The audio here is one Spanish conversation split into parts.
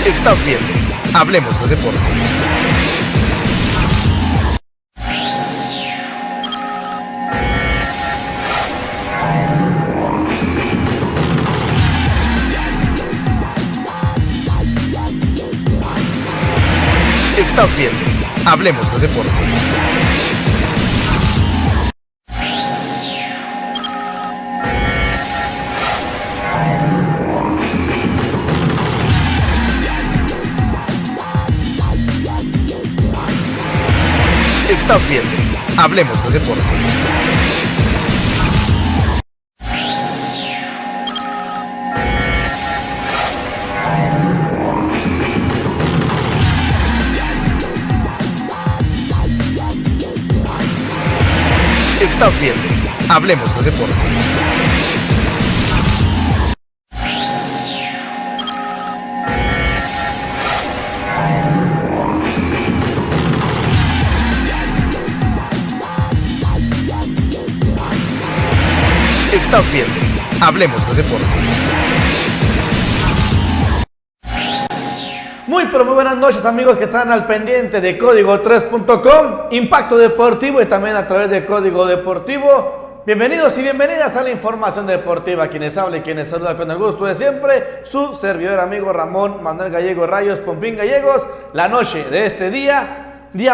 Estás viendo Hablemos de Deporte. Estás viendo Hablemos de Deporte. Estás viendo Hablemos de Deporte. Estás viendo Hablemos de Deporte. Estás viendo Hablemos de Deporte. Muy pero muy buenas noches, amigos que están al pendiente de Código3.com, Impacto Deportivo y también a través de Código Deportivo. Bienvenidos y bienvenidas a la información deportiva. Quienes habla y quienes saluda con el gusto de siempre, su servidor amigo Ramón Manuel Gallego Rayos Pompín Gallegos. La noche de este día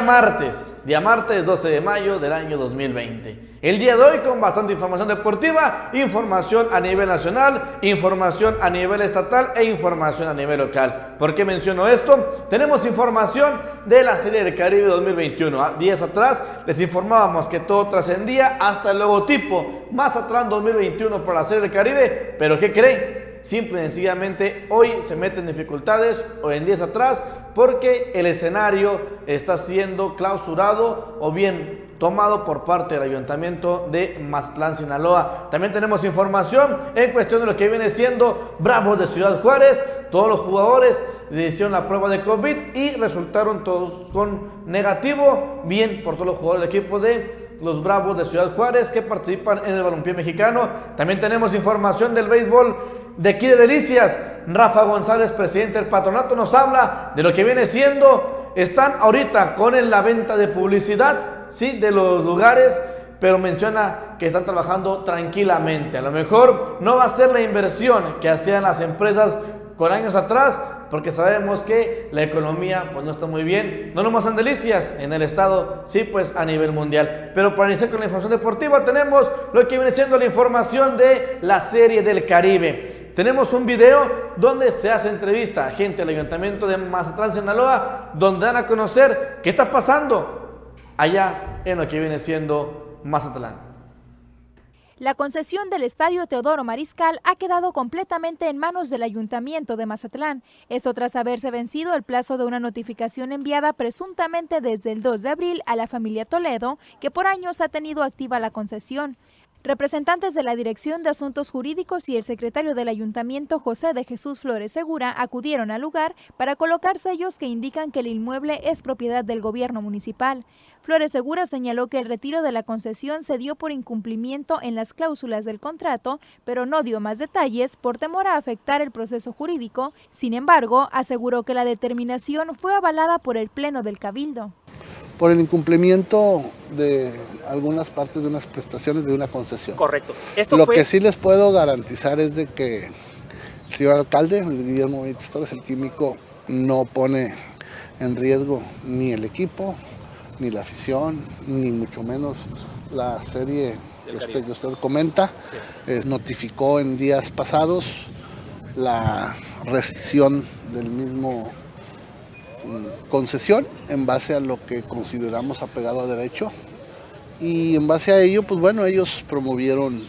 martes 12 de mayo del año 2020. El día de hoy con bastante información deportiva, información a nivel nacional, información a nivel estatal e información a nivel local. ¿Por qué menciono esto? Tenemos información de la Serie del Caribe 2021. Días atrás les informábamos que todo trascendía hasta el logotipo. Más atrás 2021 por la Serie del Caribe, pero ¿qué creen? Simple y sencillamente hoy se meten dificultades, o en días atrás, porque el escenario está siendo clausurado o bien tomado por parte del Ayuntamiento de Mazatlán, Sinaloa. También tenemos información en cuestión de lo que viene siendo Bravos de Ciudad Juárez. Todos los jugadores hicieron la prueba de COVID y resultaron todos con negativo. Bien por todos los jugadores del equipo de los Bravos de Ciudad Juárez que participan en el balompié mexicano. También tenemos información del béisbol de aquí de Delicias. Rafa González, presidente del patronato, nos habla de lo que viene siendo. Están ahorita con la venta de publicidad, sí, de los lugares, pero menciona que están trabajando tranquilamente. A lo mejor no va a ser la inversión que hacían las empresas con años atrás, porque sabemos que la economía pues no está muy bien, no nomás en Delicias, en el estado, sí, pues a nivel mundial. Pero para iniciar con la información deportiva tenemos lo que viene siendo la información de la Serie del Caribe. Tenemos un video donde se hace entrevista a gente del Ayuntamiento de Mazatlán, Sinaloa, donde dan a conocer qué está pasando allá en lo que viene siendo Mazatlán. La concesión del Estadio Teodoro Mariscal ha quedado completamente en manos del Ayuntamiento de Mazatlán. Esto tras haberse vencido el plazo de una notificación enviada presuntamente desde el 2 de abril a la familia Toledo, que por años ha tenido activa la concesión. Representantes de la Dirección de Asuntos Jurídicos y el secretario del Ayuntamiento, José de Jesús Flores Segura, acudieron al lugar para colocar sellos que indican que el inmueble es propiedad del gobierno municipal. Flores Segura señaló que el retiro de la concesión se dio por incumplimiento en las cláusulas del contrato, pero no dio más detalles por temor a afectar el proceso jurídico. Sin embargo, aseguró que la determinación fue avalada por el Pleno del Cabildo. Por el incumplimiento de algunas partes de unas prestaciones de una concesión. Correcto. Lo que sí les puedo garantizar es de que el señor alcalde, Guillermo Benítez Torres, el químico, no pone en riesgo ni el equipo, ni la afición, ni mucho menos la serie que usted comenta. Sí. Notificó en días pasados la rescisión del mismo concesión en base a lo que consideramos apegado a derecho, y en base a ello, pues bueno, ellos promovieron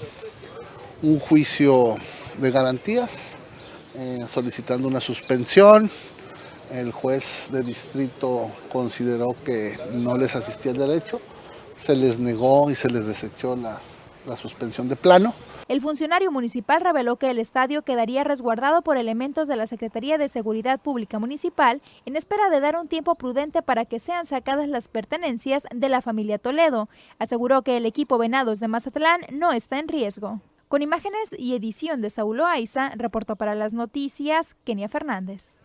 un juicio de garantías solicitando una suspensión. El juez de distrito consideró que no les asistía el derecho, se les negó y se les desechó la suspensión de plano. El funcionario municipal reveló que el estadio quedaría resguardado por elementos de la Secretaría de Seguridad Pública Municipal en espera de dar un tiempo prudente para que sean sacadas las pertenencias de la familia Toledo. Aseguró que el equipo Venados de Mazatlán no está en riesgo. Con imágenes y edición de Saúl Loaiza, reportó para las noticias Kenia Fernández.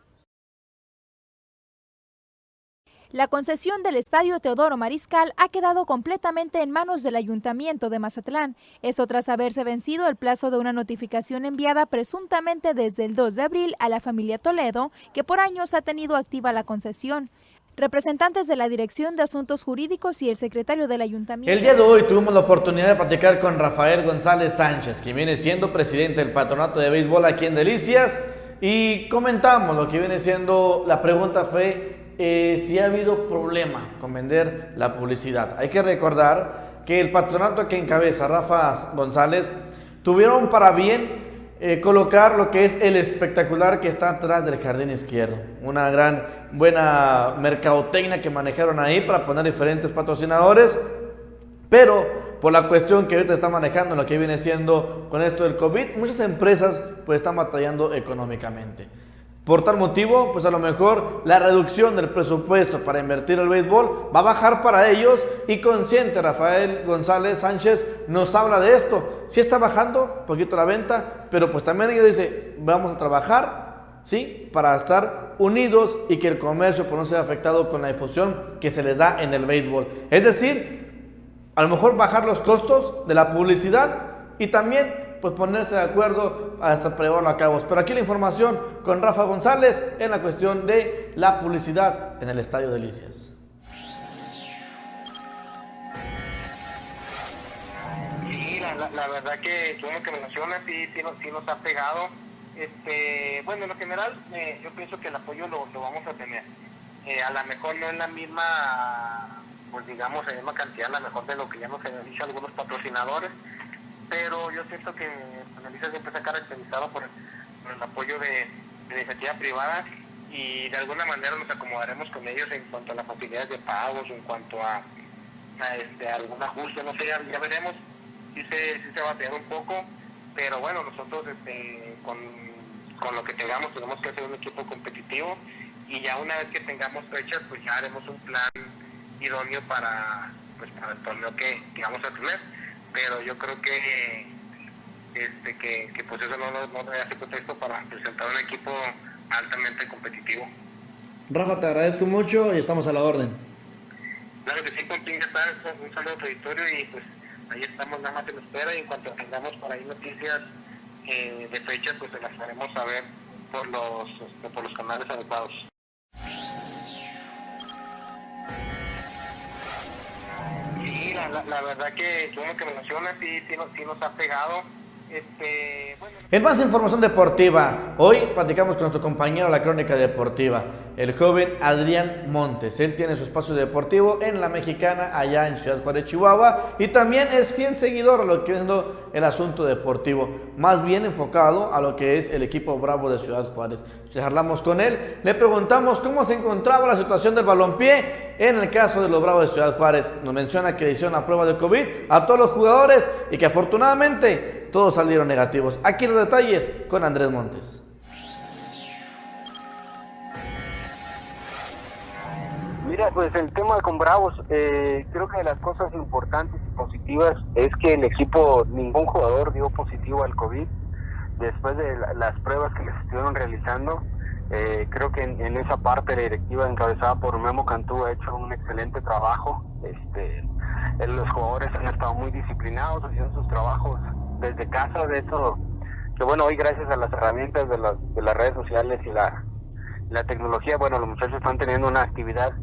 La concesión del Estadio Teodoro Mariscal ha quedado completamente en manos del Ayuntamiento de Mazatlán. Esto tras haberse vencido el plazo de una notificación enviada presuntamente desde el 2 de abril a la familia Toledo, que por años ha tenido activa la concesión. Representantes de la Dirección de Asuntos Jurídicos y el secretario del Ayuntamiento. El día de hoy tuvimos la oportunidad de platicar con Rafael González Sánchez, quien viene siendo presidente del Patronato de Béisbol aquí en Delicias, y comentamos lo que viene siendo, la pregunta fue si ha habido problema con vender la publicidad. Hay que recordar que el patronato que encabeza Rafa González tuvieron para bien colocar lo que es el espectacular que está atrás del jardín izquierdo. Una buena mercadotecnia que manejaron ahí para poner diferentes patrocinadores, pero por la cuestión que ahorita está manejando lo que viene siendo con esto del COVID, muchas empresas pues están batallando económicamente. Por tal motivo, pues a lo mejor la reducción del presupuesto para invertir el béisbol va a bajar para ellos, y consciente Rafael González Sánchez nos habla de esto. Sí está bajando un poquito la venta, pero pues también ellos dicen, vamos a trabajar, ¿sí?, para estar unidos y que el comercio pues no sea afectado con la difusión que se les da en el béisbol. Es decir, a lo mejor bajar los costos de la publicidad y también pues ponerse de acuerdo hasta llevarlo a cabo. Pero aquí la información con Rafa González en la cuestión de la publicidad en el Estadio Delicias. Sí, la verdad que bueno que me mencionas, sí nos ha pegado. Bueno, en lo general, yo pienso que el apoyo lo vamos a tener. A lo mejor no en la misma, pues digamos, en la misma cantidad, a lo mejor de lo que ya nos han dicho algunos patrocinadores, pero yo siento que Delicias siempre se ha caracterizado por el apoyo de iniciativa privada, y de alguna manera nos acomodaremos con ellos en cuanto a las facilidades de pagos, en cuanto a algún ajuste, no sé, ya veremos. Sí se va a batear un poco, pero bueno, nosotros con lo que tengamos tenemos que hacer un equipo competitivo, y ya una vez que tengamos fechas, pues ya haremos un plan idóneo para el torneo que vamos a tener. Pero yo creo que pues eso no debe hacer pretexto para presentar un equipo altamente competitivo. Rafa, te agradezco mucho y estamos a la orden. Claro que sí, Contín, un saludo a tu auditorio, y pues ahí estamos nada más en espera, y en cuanto tengamos por ahí noticias de fechas, pues se las haremos saber por los canales adecuados. Sí, la verdad que bueno que me mencionas, sí nos ha pegado. Bueno. En más información deportiva, hoy platicamos con nuestro compañero de la Crónica Deportiva, el joven Adrián Montes. Él tiene su espacio deportivo en La Mexicana, allá en Ciudad Juárez, Chihuahua, y también es fiel seguidor a lo que es el asunto deportivo, más bien enfocado a lo que es el equipo Bravo de Ciudad Juárez. Charlamos con él, le preguntamos cómo se encontraba la situación del balompié en el caso de los Bravos de Ciudad Juárez. Nos menciona que hicieron la prueba de COVID a todos los jugadores y que afortunadamente todos salieron negativos. Aquí los detalles con Andrés Montes. Mira, pues el tema con Bravos, creo que de las cosas importantes y positivas es que el equipo, ningún jugador dio positivo al COVID. Después de las pruebas que les estuvieron realizando, creo que en esa parte la directiva encabezada por Memo Cantú ha hecho un excelente trabajo. Los jugadores han estado muy disciplinados, haciendo sus trabajos desde casa. De hecho, que bueno, hoy gracias a las herramientas de las redes sociales y la tecnología, bueno, los muchachos están teniendo una actividad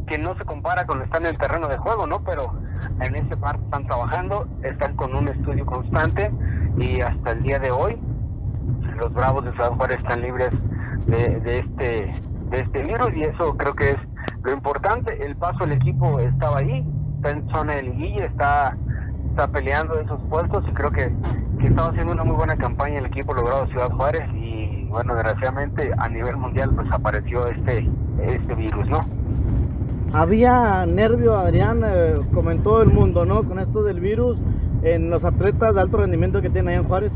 que no se compara con estar en el terreno de juego, ¿no? Pero en ese parte están trabajando, están con un estudio constante, y hasta el día de hoy los Bravos de Ciudad Juárez están libres de este virus, y eso creo que es lo importante. El paso del equipo estaba ahí, está en zona de liguilla, está peleando esos puestos, y creo que estaba haciendo una muy buena campaña el equipo logrado de Ciudad Juárez, y bueno, desgraciadamente a nivel mundial pues apareció este virus, ¿no? Había nervio, Adrián, comentó el mundo, ¿no? Con esto del virus en los atletas de alto rendimiento que tienen allá en Juárez.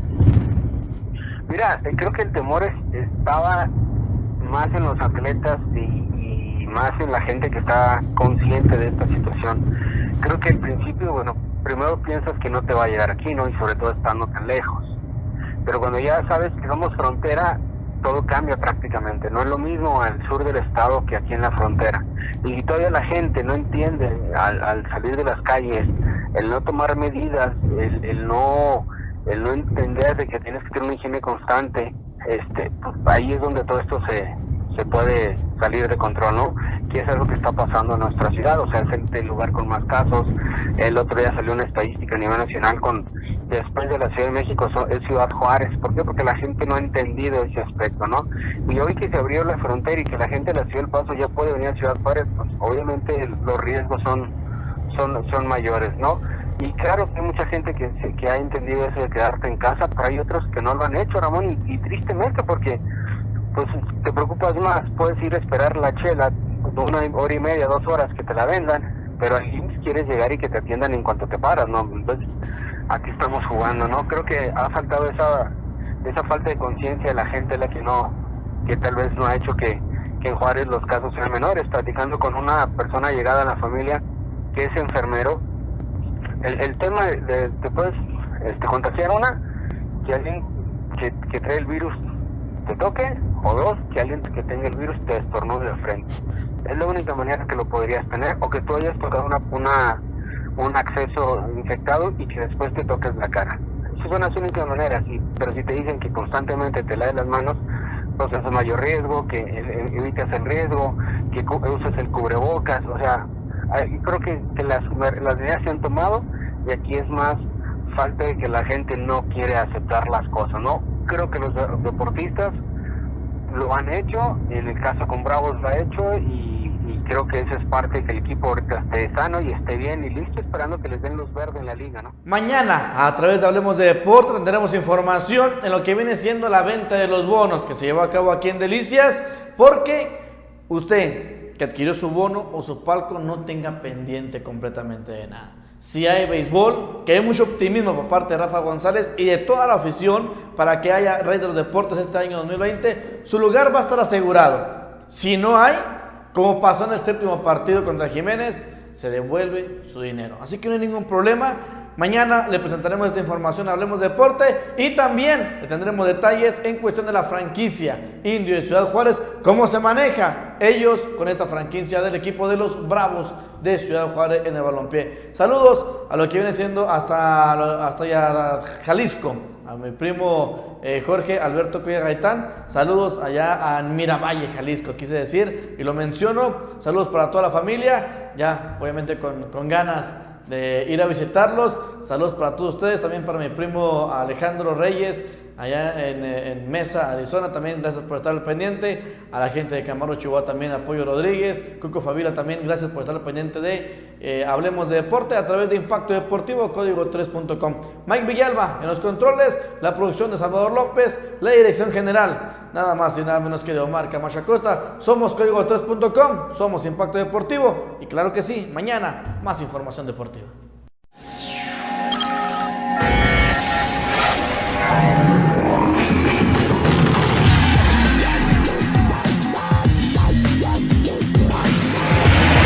Mira, creo que el temor estaba más en los atletas y más en la gente que está consciente de esta situación. Creo que al principio, bueno, primero piensas que no te va a llegar aquí, ¿no? Y sobre todo estando tan lejos. Pero cuando ya sabes que somos frontera, todo cambia prácticamente. No es lo mismo al sur del estado que aquí en la frontera. Y todavía la gente no entiende al salir de las calles, el no tomar medidas, el no entender de que tienes que tener una higiene constante, pues ahí es donde todo esto se puede salir de control, ¿no? Que es algo que está pasando en nuestra ciudad, o sea, es el lugar con más casos. El otro día salió una estadística a nivel nacional después de la Ciudad de México es Ciudad Juárez. ¿Por qué? Porque la gente no ha entendido ese aspecto, ¿no? Y hoy que se abrió la frontera y que la gente de la Ciudad del Paso ya puede venir a Ciudad Juárez, pues obviamente los riesgos son mayores, ¿no? Y claro que hay mucha gente que ha entendido eso de quedarte en casa, pero hay otros que no lo han hecho, Ramón, y tristemente, porque pues te preocupas más, puedes ir a esperar la chela 1 hora y media, 2 horas que te la vendan, pero aquí quieres llegar y que te atiendan en cuanto te paras, ¿no? Entonces, aquí estamos jugando, ¿no? Creo que ha faltado esa falta de conciencia de la gente, la que tal vez no ha hecho que en Juárez los casos sean menores. Platicando con una persona llegada a la familia que es enfermero, el tema de te puedes contagiar, que alguien que trae el virus te toque, o 2, que alguien que tenga el virus te estornude de frente. Es la única manera que lo podrías tener, o que tú hayas tocado un acceso infectado y que después te toques la cara. Esas son las únicas maneras, pero si te dicen que constantemente te laves las manos, pues es mayor riesgo, que evitas el riesgo, que uses el cubrebocas, o sea, creo que las medidas se han tomado, y aquí es más falta de que la gente no quiere aceptar las cosas, ¿no? Creo que los deportistas lo han hecho, en el caso con Bravos lo ha hecho, y creo que esa es parte de que el equipo ahorita esté sano y esté bien y listo, esperando que les den luz verde en la liga, ¿no? Mañana, a través de Hablemos de Deporte, tendremos información en lo que viene siendo la venta de los bonos que se llevó a cabo aquí en Delicias, porque usted que adquirió su bono o su palco no tenga pendiente completamente de nada. Si hay béisbol, que hay mucho optimismo por parte de Rafa González y de toda la afición para que haya Rey de los Deportes este año 2020, su lugar va a estar asegurado. Si no hay, como pasó en el 7º partido contra Jiménez, se devuelve su dinero. Así que no hay ningún problema. Mañana le presentaremos esta información, Hablemos Deporte, y también le tendremos detalles en cuestión de la franquicia Indio de Ciudad Juárez, cómo se maneja ellos con esta franquicia del equipo de los Bravos de Ciudad Juárez en el balompié. Saludos a lo que viene siendo hasta allá Jalisco, a mi primo Jorge Alberto Cuya Gaitán. Saludos allá a Miravalle, Jalisco, quise decir, y lo menciono. Saludos para toda la familia, ya obviamente con ganas de ir a visitarlos. Saludos para todos ustedes, también para mi primo Alejandro Reyes allá en Mesa, Arizona, también gracias por estar al pendiente. A la gente de Camaro, Chihuahua también, Apoyo Rodríguez, Cuco Favila también, gracias por estar al pendiente de Hablemos de Deporte a través de Impacto Deportivo, código3.com. Mike Villalba en los controles, la producción de Salvador López, la dirección general, nada más y nada menos que de Omar Camacho Acosta. Somos código3.com, somos Impacto Deportivo, y claro que sí, mañana más información deportiva.